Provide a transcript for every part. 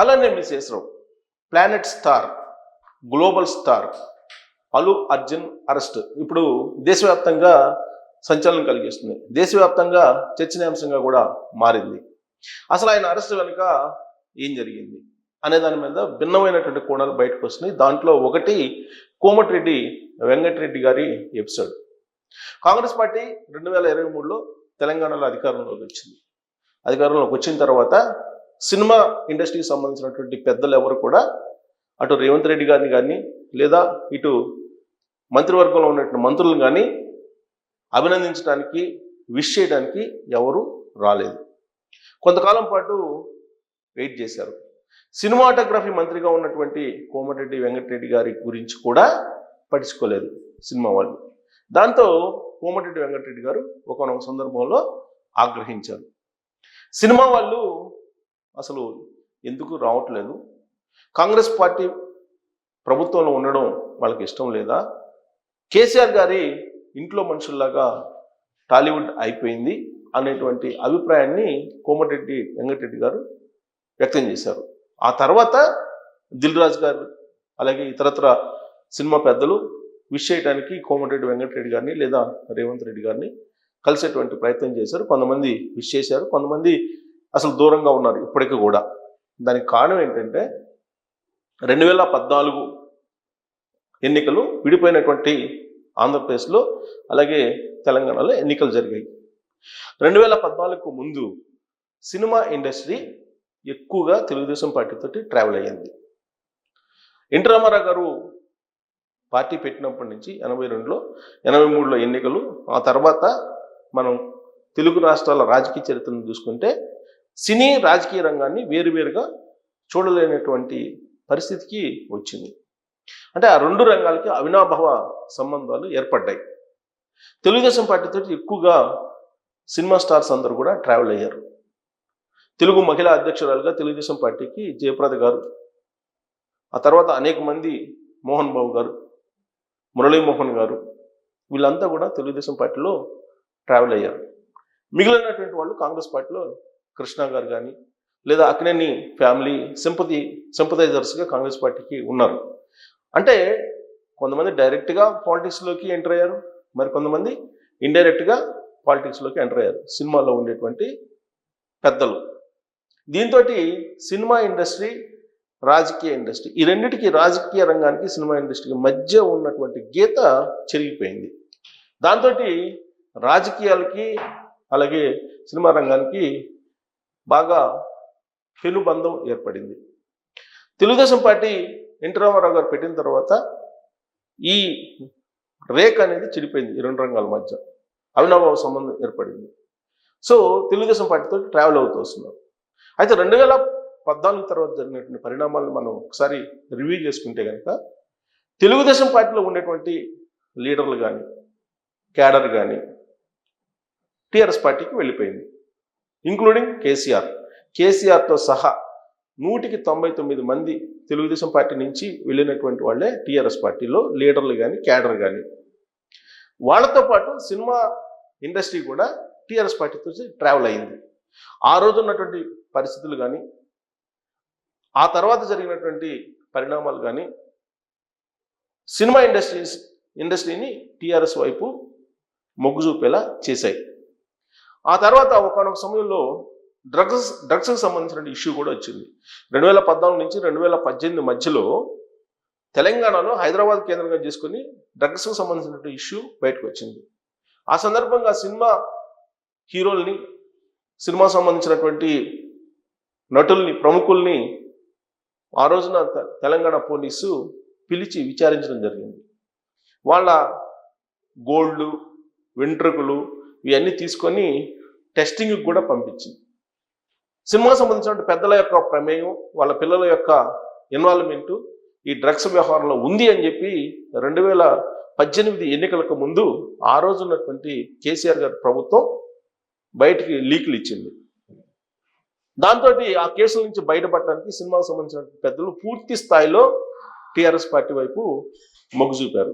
అలానే మిసేశ్వరరావు planet star global star Allu Arjun arrest ఇప్పుడు దేశవ్యాప్తంగా సంచలనం కలిగిస్తుంది. దేశవ్యాప్తంగా చర్చనీయాంశంగా కూడా మారింది. అసలు ఆయన అరెస్ట్ వెనుక ఏం జరిగింది అనే దాని మీద భిన్నమైనటువంటి కోణాలు బయటకు వస్తున్నాయి. దాంట్లో ఒకటి కోమటిరెడ్డి వెంకటరెడ్డి గారి ఎపిసోడ్. కాంగ్రెస్ పార్టీ 2023లో తెలంగాణలో అధికారంలోకి వచ్చింది. అధికారంలోకి వచ్చిన తర్వాత సినిమా ఇండస్ట్రీకి సంబంధించినటువంటి పెద్దలు ఎవరు కూడా అటు రేవంత్ రెడ్డి గారిని కానీ లేదా ఇటు మంత్రివర్గంలో ఉన్నటువంటి మంత్రులు కానీ అభినందించడానికి విష్ చేయడానికి ఎవరు రాలేదు. కొంతకాలం పాటు వెయిట్ చేశారు. సినిమాటోగ్రఫీ మంత్రిగా ఉన్నటువంటి కోమటిరెడ్డి వెంకటరెడ్డి గారి గురించి కూడా పట్టించుకోలేదు సినిమా వాళ్ళు. దాంతో కోమటిరెడ్డి వెంకటరెడ్డి గారు ఒకనొక సందర్భంలో ఆగ్రహించారు. సినిమా వాళ్ళు అసలు ఎందుకు రావట్లేదు, కాంగ్రెస్ పార్టీ ప్రభుత్వంలో ఉండడం వాళ్ళకి ఇష్టం లేదా, కేసీఆర్ గారి ఇంట్లో మనుషుల్లాగా టాలీవుడ్ అయిపోయింది అనేటువంటి అభిప్రాయాన్ని కోమటిరెడ్డి వెంకటరెడ్డి గారు వ్యక్తం చేశారు. ఆ తర్వాత దిల్ రాజు గారు అలాగే ఇతరత్ర సినిమా పెద్దలు విష్ చేయడానికి కోమటిరెడ్డి వెంకటరెడ్డి గారిని లేదా రేవంత్ రెడ్డి గారిని కలిసేటువంటి ప్రయత్నం చేశారు. కొంతమంది విష్ చేశారు, కొంతమంది అసలు దూరంగా ఉన్నారు ఇప్పటికీ కూడా. దానికి కారణం ఏంటంటే 2014 ఎన్నికలు విడిపోయినటువంటి ఆంధ్రప్రదేశ్లో అలాగే తెలంగాణలో ఎన్నికలు జరిగాయి. 2014కు ముందు సినిమా ఇండస్ట్రీ ఎక్కువగా తెలుగుదేశం పార్టీతోటి ట్రావెల్ అయ్యింది. ఎన్టీ రామారావు గారు పార్టీ పెట్టినప్పటి నుంచి 82లో 83లో ఎన్నికలు, ఆ తర్వాత మనం తెలుగు రాష్ట్రాల రాజకీయ చరిత్రను చూసుకుంటే సినీ రాజకీయ రంగాన్ని వేరువేరుగా చూడలేనటువంటి పరిస్థితికి వచ్చింది. అంటే ఆ రెండు రంగాలకి అవినాభావ సంబంధాలు ఏర్పడ్డాయి. తెలుగుదేశం పార్టీతో ఎక్కువగా సినిమా స్టార్స్ అందరూ కూడా ట్రావెల్ అయ్యారు. తెలుగు మహిళా అధ్యక్షురాలుగా తెలుగుదేశం పార్టీకి జయప్రద గారు, ఆ తర్వాత అనేక మంది మోహన్ బాబు గారు, మురళీమోహన్ గారు, వీళ్ళంతా కూడా తెలుగుదేశం పార్టీలో ట్రావెల్ అయ్యారు. మిగిలినటువంటి వాళ్ళు కాంగ్రెస్ పార్టీలో కృష్ణ గారు కానీ లేదా అక్కినేని ఫ్యామిలీ సింపథైజర్స్గా కాంగ్రెస్ పార్టీకి ఉన్నారు. అంటే కొంతమంది డైరెక్ట్గా పాలిటిక్స్లోకి ఎంటర్ అయ్యారు, మరి కొంతమంది ఇండైరెక్ట్గా పాలిటిక్స్లోకి ఎంటర్ అయ్యారు సినిమాల్లో ఉండేటువంటి పెద్దలు. దీంతో సినిమా ఇండస్ట్రీ రాజకీయ ఇండస్ట్రీ ఈ రెండింటికి రాజకీయ రంగానికి సినిమా ఇండస్ట్రీకి మధ్య ఉన్నటువంటి గీత చెరిగిపోయింది. దాంతో రాజకీయాలకి అలాగే సినిమా రంగానికి బాగా పెనుబంధం ఏర్పడింది. తెలుగుదేశం పార్టీ ఎన్టీ రామారావు గారు పెట్టిన తర్వాత ఈ రేఖ అనేది చెడిపోయింది. ఈ రెండు రంగాల మధ్య అవినాభావ సంబంధం ఏర్పడింది. సో తెలుగుదేశం పార్టీతో ట్రావెల్ అవుతూ వస్తున్నారు. అయితే 2014 తర్వాత జరిగినటువంటి పరిణామాలను మనం ఒకసారి రివ్యూ చేసుకుంటే కనుక తెలుగుదేశం పార్టీలో ఉండేటువంటి లీడర్లు కానీ క్యాడర్ కానీ టీఆర్ఎస్ పార్టీకి వెళ్ళిపోయింది, ఇంక్లూడింగ్ కేసీఆర్తో సహా 199 మంది తెలుగుదేశం పార్టీ నుంచి వెళ్ళినటువంటి వాళ్ళే టీఆర్ఎస్ పార్టీలో లీడర్లు కానీ క్యాడర్ కానీ. వాళ్ళతో పాటు సినిమా ఇండస్ట్రీ కూడా టీఆర్ఎస్ పార్టీతో ట్రావెల్ అయింది. ఆ రోజు ఉన్నటువంటి పరిస్థితులు కానీ ఆ తర్వాత జరిగినటువంటి పరిణామాలు కానీ సినిమా ఇండస్ట్రీని టీఆర్ఎస్ వైపు మొగ్గు చూపేలా చేశాయి. ఆ తర్వాత ఒకనొక సమయంలో డ్రగ్స్కి సంబంధించిన ఇష్యూ కూడా వచ్చింది. 2014 నుంచి 2018 మధ్యలో తెలంగాణలో హైదరాబాద్ కేంద్రంగా చేసుకుని డ్రగ్స్కి సంబంధించిన ఇష్యూ బయటకు వచ్చింది. ఆ సందర్భంగా సినిమా హీరోల్ని, సినిమా సంబంధించినటువంటి నటుల్ని, ప్రముఖుల్ని ఆ రోజున తెలంగాణ పోలీసు పిలిచి విచారించడం జరిగింది. వాళ్ళ గోల్డ్, వెంట్రుకలు ఇవన్నీ తీసుకొని టెస్టింగ్కి కూడా పంపించింది. సినిమాకు సంబంధించిన పెద్దల యొక్క ప్రమేయం, వాళ్ళ పిల్లల యొక్క ఇన్వాల్వ్మెంటు ఈ డ్రగ్స్ వ్యవహారంలో ఉంది అని చెప్పి 2018 ఎన్నికలకు ముందు ఆ రోజు ఉన్నటువంటి కేసీఆర్ గారి ప్రభుత్వం బయటికి లీకులు ఇచ్చింది. దాంతో ఆ కేసుల నుంచి బయటపడటానికి సినిమాకు సంబంధించిన పెద్దలు పూర్తి స్థాయిలో టీఆర్ఎస్ పార్టీ వైపు మొగ్గు చూపారు.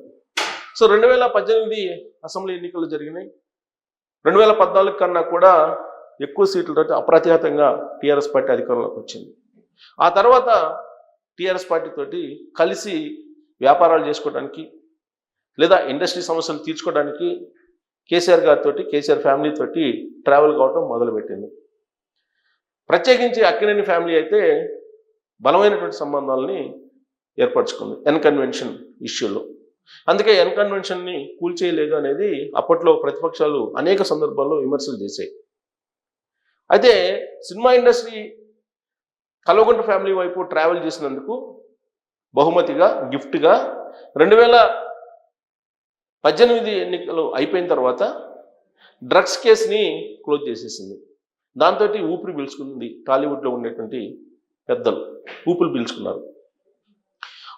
సో 2018 అసెంబ్లీ ఎన్నికలు జరిగినాయి. 2014 కన్నా కూడా ఎక్కువ సీట్లతో అప్రతిహతంగా టీఆర్ఎస్ పార్టీ అధికారంలోకి వచ్చింది. ఆ తర్వాత టీఆర్ఎస్ పార్టీ తోటి కలిసి వ్యాపారాలు చేసుకోవడానికి లేదా ఇండస్ట్రీ సమస్యలు తీర్చుకోవడానికి కేసీఆర్ గారితో, కేసీఆర్ ఫ్యామిలీ తోటి ట్రావెల్ కావడం మొదలుపెట్టింది. ప్రత్యేకించి అక్కినేని ఫ్యామిలీ అయితే బలమైనటువంటి సంబంధాలని ఏర్పరచుకుంది ఎన్ కన్వెన్షన్ ఇష్యూలో. అందుకే ఎన్ కన్వెన్షన్ని కూల్చేయలేదు అనేది అప్పట్లో ప్రతిపక్షాలు అనేక సందర్భాల్లో విమర్శలు చేశాయి. అయితే సినిమా ఇండస్ట్రీ కల్వకుంట్ల ఫ్యామిలీ వైపు ట్రావెల్ చేసినందుకు బహుమతిగా, గిఫ్ట్గా 2018 ఎన్నికలు అయిపోయిన తర్వాత డ్రగ్స్ కేసుని క్లోజ్ చేసేసింది. దాంతో ఊపిరి పీల్చుకుంది టాలీవుడ్లో ఉండేటువంటి పెద్దలు, ఊపిరి పీల్చుకున్నారు.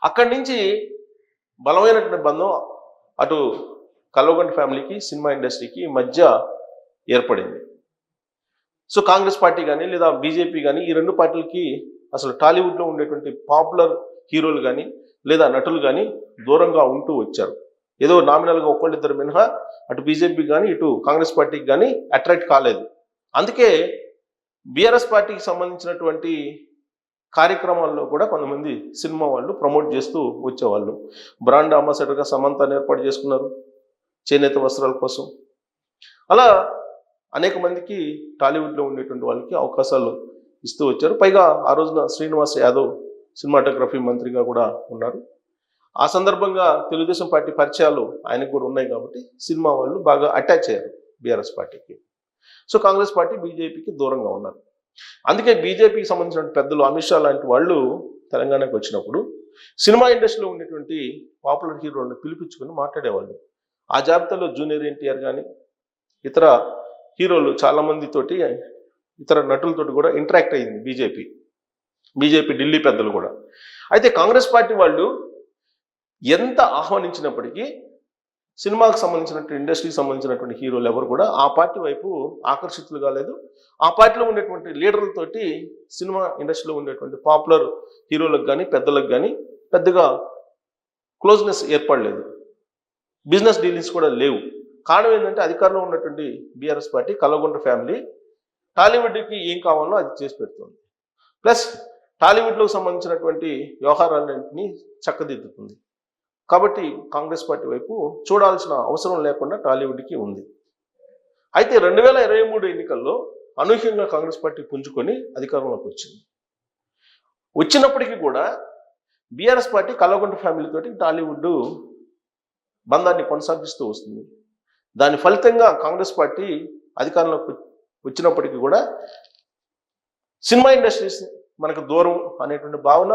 అక్కడి నుంచి బలమైనటువంటి బంధం అటు కల్వకుంట్ల ఫ్యామిలీకి, సినిమా ఇండస్ట్రీకి మధ్య ఏర్పడింది. సో కాంగ్రెస్ పార్టీ కానీ లేదా బీజేపీ కానీ ఈ రెండు పార్టీలకి అసలు టాలీవుడ్లో ఉండేటువంటి పాపులర్ హీరోలు కానీ లేదా నటులు కానీ దూరంగా ఉంటూ వచ్చారు. ఏదో నామినల్గా ఒకళ్ళిద్దరు మినహా అటు బీజేపీకి కానీ ఇటు కాంగ్రెస్ పార్టీకి కానీ అట్రాక్ట్ కాలేదు. అందుకే బీఆర్ఎస్ పార్టీకి సంబంధించినటువంటి కార్యక్రమాల్లో కూడా కొంతమంది సినిమా వాళ్ళు ప్రమోట్ చేస్తూ వచ్చేవాళ్ళు. బ్రాండ్ అంబాసిడర్గా సమంతాన్ని ఏర్పాటు చేసుకున్నారు చేనేత వస్త్రాల కోసం. అలా అనేక మందికి టాలీవుడ్లో ఉండేటువంటి వాళ్ళకి అవకాశాలు ఇస్తూ వచ్చారు. పైగా ఆ రోజున శ్రీనివాస్ యాదవ్ సినిమాటోగ్రఫీ మంత్రిగా కూడా ఉన్నారు. ఆ సందర్భంగా తెలుగుదేశం పార్టీ పరిచయాలు ఆయనకు కూడా ఉన్నాయి కాబట్టి సినిమా వాళ్ళు బాగా అటాచ్ అయ్యారు బీఆర్ఎస్ పార్టీకి. సో కాంగ్రెస్ పార్టీ బీజేపీకి దూరంగా ఉన్నారు. అందుకే బీజేపీకి సంబంధించిన పెద్దలు అమిత్ షా లాంటి వాళ్ళు తెలంగాణకు వచ్చినప్పుడు సినిమా ఇండస్ట్రీలో ఉండేటువంటి పాపులర్ హీరోలను పిలిపించుకొని మాట్లాడేవాళ్ళు. ఆ జాబితాలో జూనియర్ ఎన్టీఆర్ కానీ ఇతర హీరోలు చాలామందితోటి, ఇతర నటులతోటి కూడా ఇంటరాక్ట్ అయ్యింది బీజేపీ ఢిల్లీ పెద్దలు కూడా. అయితే కాంగ్రెస్ పార్టీ వాళ్ళు ఎంత ఆహ్వానించినప్పటికీ సినిమాకు సంబంధించినటువంటి ఇండస్ట్రీకి సంబంధించినటువంటి హీరోలు ఎవరు కూడా ఆ పార్టీ వైపు ఆకర్షితులు కాలేదు. ఆ పార్టీలో ఉండేటువంటి లీడర్లతోటి సినిమా ఇండస్ట్రీలో ఉండేటువంటి పాపులర్ హీరోలకు కానీ పెద్దలకు కానీ పెద్దగా క్లోజ్నెస్ ఏర్పడలేదు. బిజినెస్ డీలింగ్స్ కూడా లేవు. కారణం ఏంటంటే అధికారంలో ఉన్నటువంటి బీఆర్ఎస్ పార్టీ, కల్వకుంట్ల ఫ్యామిలీ టాలీవుడ్కి ఏం కావాలో అది చేసి పెడుతుంది. ప్లస్ టాలీవుడ్లోకి సంబంధించినటువంటి వ్యవహారాలన్నింటినీ చక్కదిద్దుతుంది. కాబట్టి కాంగ్రెస్ పార్టీ వైపు చూడాల్సిన అవసరం లేకుండా టాలీవుడ్కి ఉంది. అయితే 2023 ఎన్నికల్లో అనూహ్యంగా కాంగ్రెస్ పార్టీ పుంజుకొని అధికారంలోకి వచ్చినప్పటికీ కూడా బీఆర్ఎస్ పార్టీ కల్వకుంట్ల ఫ్యామిలీ తోటి టాలీవుడ్ బంధాన్ని కొనసాగిస్తూ వస్తుంది. దాని ఫలితంగా కాంగ్రెస్ పార్టీ అధికారంలోకి వచ్చినప్పటికీ కూడా సినిమా ఇండస్ట్రీస్ మనకు దూరం అనేటువంటి భావన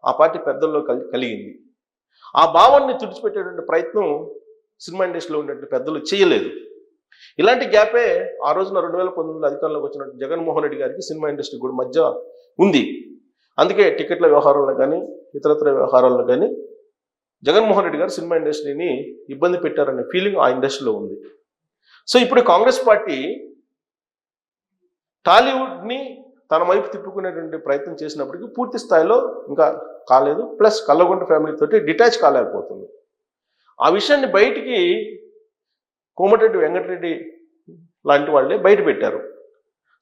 ఆ పార్టీ పెద్దల్లో కలిగింది. ఆ భావాన్ని తుడిచిపెట్టేటువంటి ప్రయత్నం సినిమా ఇండస్ట్రీలో ఉండేటువంటి పెద్దలు చేయలేదు. ఇలాంటి గ్యాపే ఆ రోజున 2019 అధికారంలోకి వచ్చినట్టు జగన్మోహన్ రెడ్డి గారికి సినిమా ఇండస్ట్రీ కూడా మధ్య ఉంది. అందుకే టికెట్ల వ్యవహారాల్లో కానీ ఇతరత్ర వ్యవహారాల్లో కానీ జగన్మోహన్ రెడ్డి గారు సినిమా ఇండస్ట్రీని ఇబ్బంది పెట్టారనే ఫీలింగ్ ఆ ఇండస్ట్రీలో ఉంది. సో ఇప్పుడు కాంగ్రెస్ పార్టీ టాలీవుడ్ని తన వైపు తిప్పుకునేటువంటి ప్రయత్నం చేసినప్పటికీ పూర్తి స్థాయిలో ఇంకా కాలేదు. ప్లస్ కల్వకుంట్ల ఫ్యామిలీ తోటి డిటాచ్ కాలేకపోతుంది. ఆ విషయాన్ని బయటికి కోమటిరెడ్డి వెంకటరెడ్డి లాంటి వాళ్ళే బయట పెట్టారు.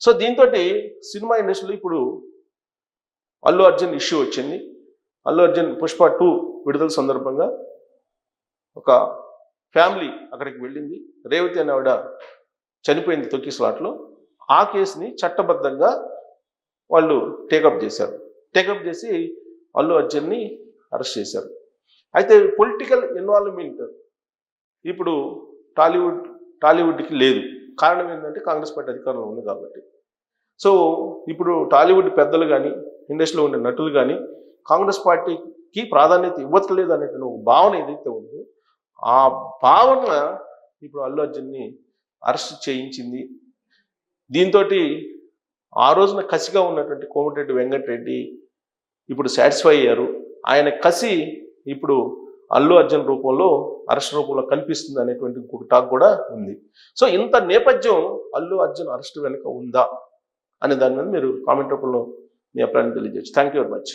సో దీంతో సినిమా ఇండస్ట్రీలో ఇప్పుడు అల్లు అర్జున్ ఇష్యూ వచ్చింది. అల్లు అర్జున్ పుష్ప 2 విడుదల సందర్భంగా ఒక ఫ్యామిలీ అక్కడికి వెళ్ళింది. రేవతి అనే ఆవిడ చనిపోయింది తొక్కిసలాట్లో. ఆ కేసుని చట్టబద్ధంగా వాళ్ళు టేకప్ చేసి అల్లు అర్జున్ని అరెస్ట్ చేశారు. అయితే పొలిటికల్ ఇన్వాల్వ్మెంట్ ఇప్పుడు టాలీవుడ్కి లేదు. కారణం ఏంటంటే కాంగ్రెస్ పార్టీ అధికారంలో ఉంది కాబట్టి. సో ఇప్పుడు టాలీవుడ్ పెద్దలు కానీ ఇండస్ట్రీలో ఉండే నటులు కానీ కాంగ్రెస్ పార్టీకి ప్రాధాన్యత ఇవ్వట్లేదు అనేటువంటి ఒక భావన ఏదైతే ఉందో ఆ భావన ఇప్పుడు అల్లు అర్జున్ని అరెస్ట్ చేయించింది. దీంతో ఆ రోజున కసిగా ఉన్నటువంటి కోమటిరెడ్డి వెంకటరెడ్డి ఇప్పుడు సాటిస్ఫై అయ్యారు. ఆయన కసి ఇప్పుడు అల్లు అర్జున్ రూపంలో అరెస్ట్ రూపంలో కనిపిస్తుంది అనేటువంటి ఇంకొక టాక్ కూడా ఉంది. సో ఇంత నేపథ్యం అల్లు అర్జున్ అరెస్ట్ వెనుక ఉందా అనే దాని మీద మీరు కామెంట్ రూపంలో మీ అభిప్రాయాన్ని తెలియజేయచ్చు. Thank you very much.